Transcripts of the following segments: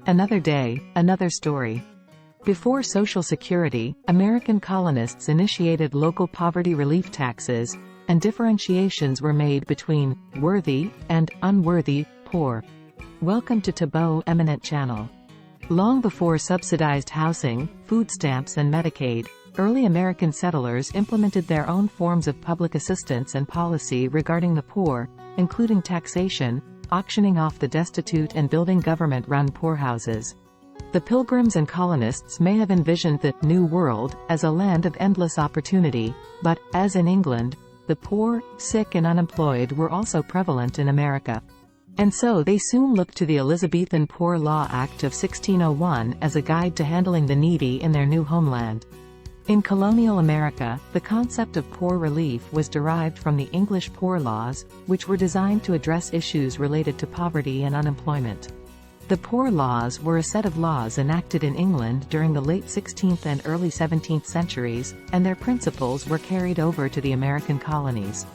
Another day, another story. Before Social Security, American colonists initiated local poverty relief taxes, and differentiations were made between worthy and unworthy poor. Welcome to Tabo Eminent Channel. Long before subsidized housing, food stamps and Medicaid, early American settlers implemented their own forms of public assistance and policy regarding the poor, including taxation, auctioning off the destitute and building government-run poorhouses. The Pilgrims and colonists may have envisioned the New World as a land of endless opportunity, but, as in England, the poor, sick and unemployed were also prevalent in America. And so they soon looked to the Elizabethan Poor Law Act of 1601 as a guide to handling the needy in their new homeland. In colonial America, the concept of poor relief was derived from the English Poor Laws, which were designed to address issues related to poverty and unemployment. The Poor Laws were a set of laws enacted in England during the late 16th and early 17th centuries, and their principles were carried over to the American colonies.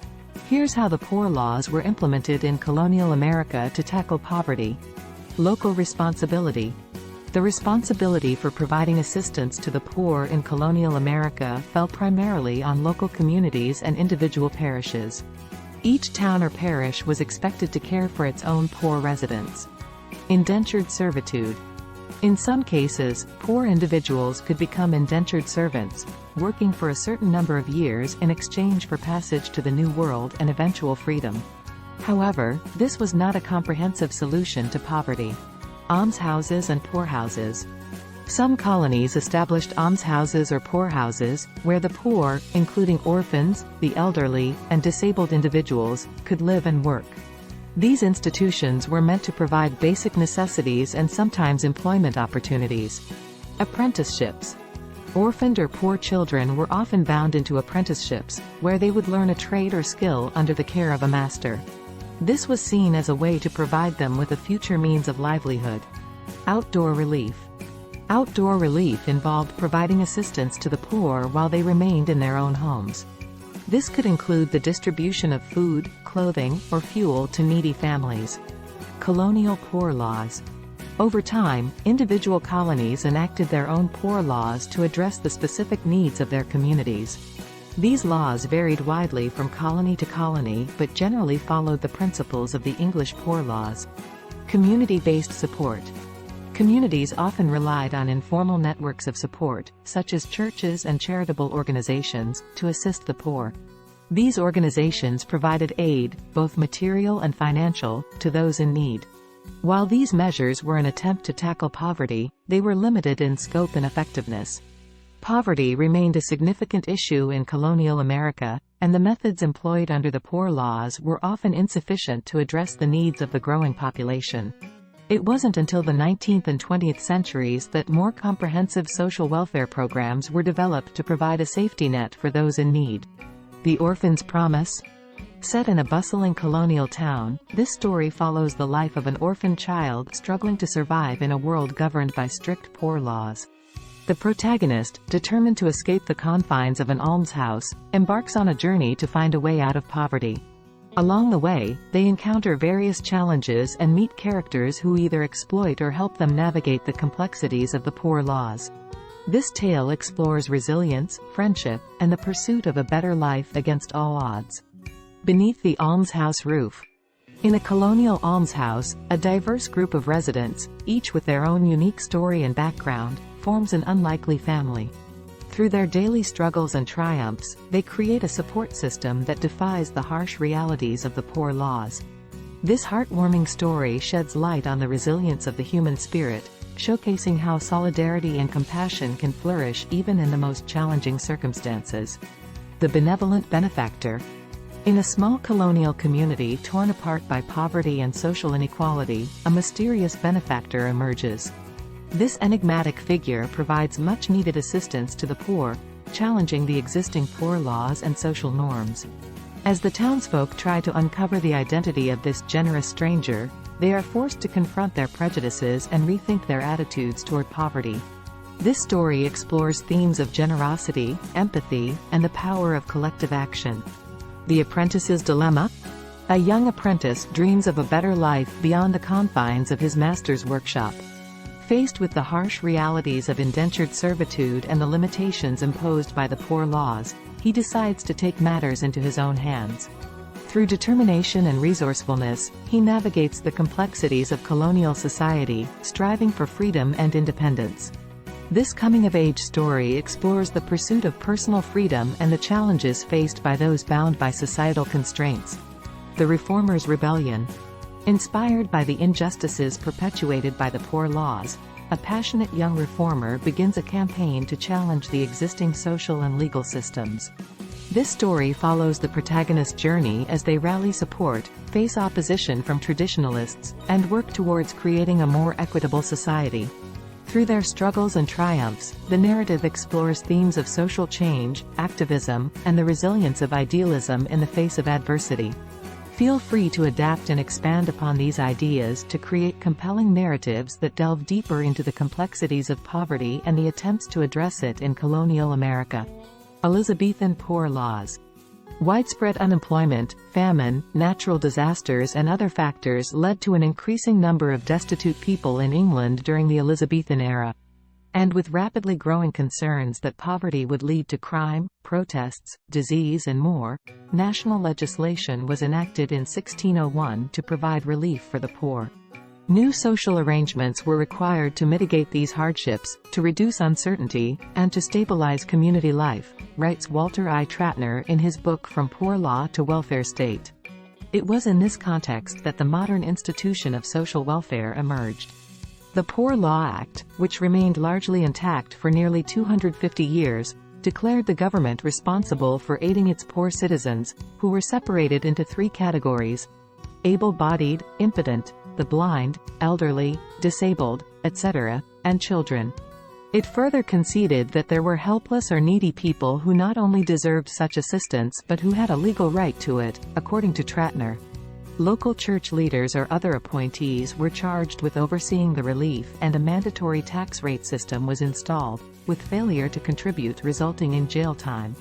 Here's how the Poor Laws were implemented in colonial America to tackle poverty. Local responsibility. The responsibility for providing assistance to the poor in colonial America fell primarily on local communities and individual parishes. Each town or parish was expected to care for its own poor residents. Indentured servitude. In some cases, poor individuals could become indentured servants, working for a certain number of years in exchange for passage to the New World and eventual freedom. However, this was not a comprehensive solution to poverty. Almshouses and poorhouses. Some colonies established almshouses or poorhouses, where the poor, including orphans, the elderly, and disabled individuals, could live and work. These institutions were meant to provide basic necessities and sometimes employment opportunities. Apprenticeships. Orphaned or poor children were often bound into apprenticeships, where they would learn a trade or skill under the care of a master. This was seen as a way to provide them with a future means of livelihood. Outdoor relief. Outdoor relief involved providing assistance to the poor while they remained in their own homes. This could include the distribution of food, clothing, or fuel to needy families. Colonial Poor Laws. Over time, individual colonies enacted their own poor laws to address the specific needs of their communities. These laws varied widely from colony to colony but generally followed the principles of the English Poor Laws. Community-based support. Communities often relied on informal networks of support, such as churches and charitable organizations, to assist the poor. These organizations provided aid, both material and financial, to those in need. While these measures were an attempt to tackle poverty, they were limited in scope and effectiveness. Poverty remained a significant issue in colonial America, and the methods employed under the Poor Laws were often insufficient to address the needs of the growing population. It wasn't until the 19th and 20th centuries that more comprehensive social welfare programs were developed to provide a safety net for those in need. The Orphan's Promise. Set in a bustling colonial town, this story follows the life of an orphan child struggling to survive in a world governed by strict poor laws. The protagonist, determined to escape the confines of an almshouse, embarks on a journey to find a way out of poverty. Along the way, they encounter various challenges and meet characters who either exploit or help them navigate the complexities of the poor laws. This tale explores resilience, friendship, and the pursuit of a better life against all odds. Beneath the almshouse roof. In a colonial almshouse, a diverse group of residents, each with their own unique story and background, forms an unlikely family. Through their daily struggles and triumphs, they create a support system that defies the harsh realities of the poor laws. This heartwarming story sheds light on the resilience of the human spirit, showcasing how solidarity and compassion can flourish even in the most challenging circumstances. The Benevolent Benefactor. In a small colonial community torn apart by poverty and social inequality, a mysterious benefactor emerges. This enigmatic figure provides much-needed assistance to the poor, challenging the existing poor laws and social norms. As the townsfolk try to uncover the identity of this generous stranger, they are forced to confront their prejudices and rethink their attitudes toward poverty. This story explores themes of generosity, empathy, and the power of collective action. The Apprentice's Dilemma. A young apprentice dreams of a better life beyond the confines of his master's workshop. Faced with the harsh realities of indentured servitude and the limitations imposed by the poor laws, he decides to take matters into his own hands. Through determination and resourcefulness, he navigates the complexities of colonial society, striving for freedom and independence. This coming-of-age story explores the pursuit of personal freedom and the challenges faced by those bound by societal constraints. The Reformers' Rebellion. Inspired by the injustices perpetuated by the poor laws, a passionate young reformer begins a campaign to challenge the existing social and legal systems. This story follows the protagonist's journey as they rally support, face opposition from traditionalists, and work towards creating a more equitable society. Through their struggles and triumphs, the narrative explores themes of social change, activism, and the resilience of idealism in the face of adversity. Feel free to adapt and expand upon these ideas to create compelling narratives that delve deeper into the complexities of poverty and the attempts to address it in colonial America. Elizabethan poor laws. Widespread unemployment, famine, natural disasters and other factors led to an increasing number of destitute people in England during the Elizabethan era. And with rapidly growing concerns that poverty would lead to crime, protests, disease and more, national legislation was enacted in 1601 to provide relief for the poor. New social arrangements were required to mitigate these hardships, to reduce uncertainty, and to stabilize community life, writes Walter I. Trattner in his book From Poor Law to Welfare State. It was in this context that the modern institution of social welfare emerged. The Poor Law Act, which remained largely intact for nearly 250 years, declared the government responsible for aiding its poor citizens, who were separated into three categories: able-bodied, impotent, the blind, elderly, disabled, etc., and children. It further conceded that there were helpless or needy people who not only deserved such assistance but who had a legal right to it, according to Trattner. Local church leaders or other appointees were charged with overseeing the relief, and a mandatory tax rate system was installed, with failure to contribute resulting in jail time.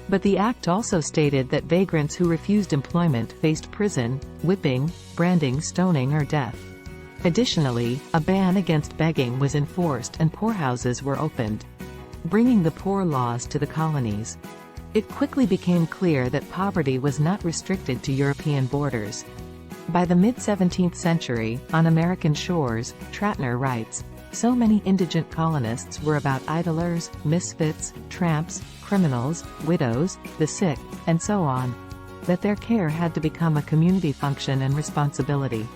But the act also stated that vagrants who refused employment faced prison, whipping, branding, stoning or death. Additionally, a ban against begging was enforced and poorhouses were opened, bringing the poor laws to the colonies. It quickly became clear that poverty was not restricted to European borders. By the mid-17th century, on American shores, Trattner writes, so many indigent colonists were about idlers, misfits, tramps, criminals, widows, the sick, and so on, that their care had to become a community function and responsibility.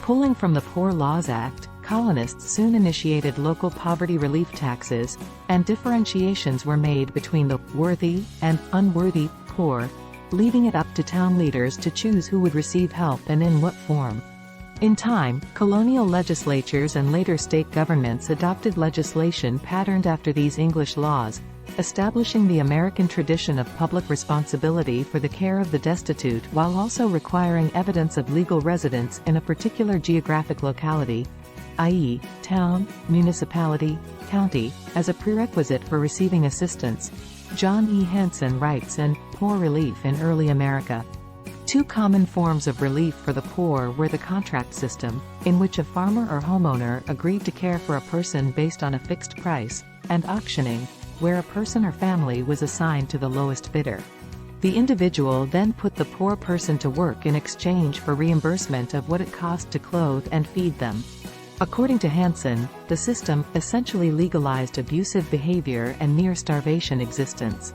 Pulling from the Poor Laws Act, colonists soon initiated local poverty relief taxes, and differentiations were made between the worthy and unworthy poor, leaving it up to town leaders to choose who would receive help and in what form. In time, colonial legislatures and later state governments adopted legislation patterned after these English laws, establishing the American tradition of public responsibility for the care of the destitute while also requiring evidence of legal residence in a particular geographic locality, i.e., town, municipality, county, as a prerequisite for receiving assistance. John E. Hanson writes in Poor Relief in Early America. Two common forms of relief for the poor were the contract system, in which a farmer or homeowner agreed to care for a person based on a fixed price, and auctioning, where a person or family was assigned to the lowest bidder. The individual then put the poor person to work in exchange for reimbursement of what it cost to clothe and feed them. According to Hanson, the system essentially legalized abusive behavior and near starvation existence.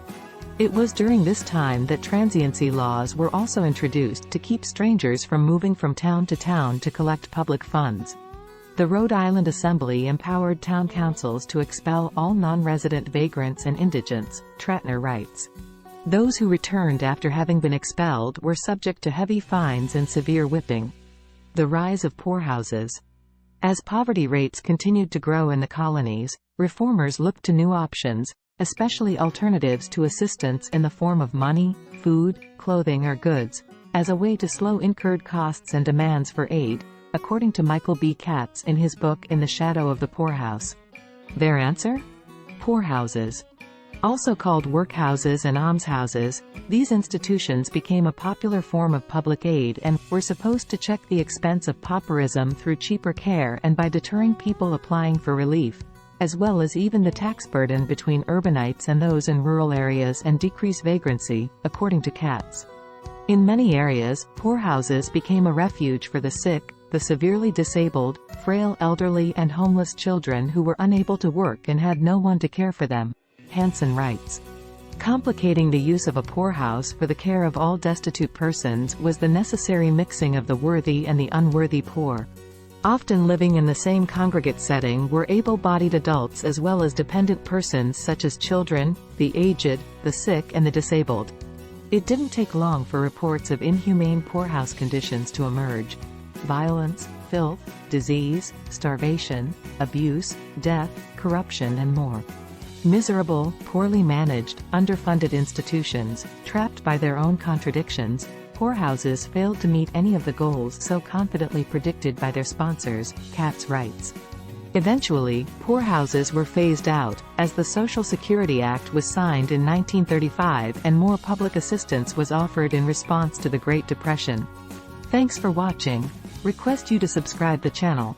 It was during this time that transiency laws were also introduced to keep strangers from moving from town to town to collect public funds. The Rhode Island Assembly empowered town councils to expel all non-resident vagrants and indigents, Trattner writes. Those who returned after having been expelled were subject to heavy fines and severe whipping. The rise of poorhouses. As poverty rates continued to grow in the colonies, reformers looked to new options, especially alternatives to assistance in the form of money, food, clothing or goods, as a way to slow incurred costs and demands for aid, according to Michael B. Katz in his book In the Shadow of the Poorhouse. Their answer? Poorhouses. Also called workhouses and almshouses, these institutions became a popular form of public aid and were supposed to check the expense of pauperism through cheaper care and by deterring people applying for relief, as well as even the tax burden between urbanites and those in rural areas and decrease vagrancy, according to Katz. In many areas, poorhouses became a refuge for the sick, the severely disabled, frail elderly and homeless children who were unable to work and had no one to care for them, Hansen writes. Complicating the use of a poorhouse for the care of all destitute persons was the necessary mixing of the worthy and the unworthy poor. Often living in the same congregate setting were able-bodied adults as well as dependent persons such as children, the aged, the sick and the disabled. It didn't take long for reports of inhumane poorhouse conditions to emerge. Violence, filth, disease, starvation, abuse, death, corruption and more. Miserable, poorly managed, underfunded institutions, trapped by their own contradictions, poorhouses failed to meet any of the goals so confidently predicted by their sponsors, Katz writes. Eventually, poorhouses were phased out, as the Social Security Act was signed in 1935 and more public assistance was offered in response to the Great Depression. Thanks for watching. Request you to subscribe the channel.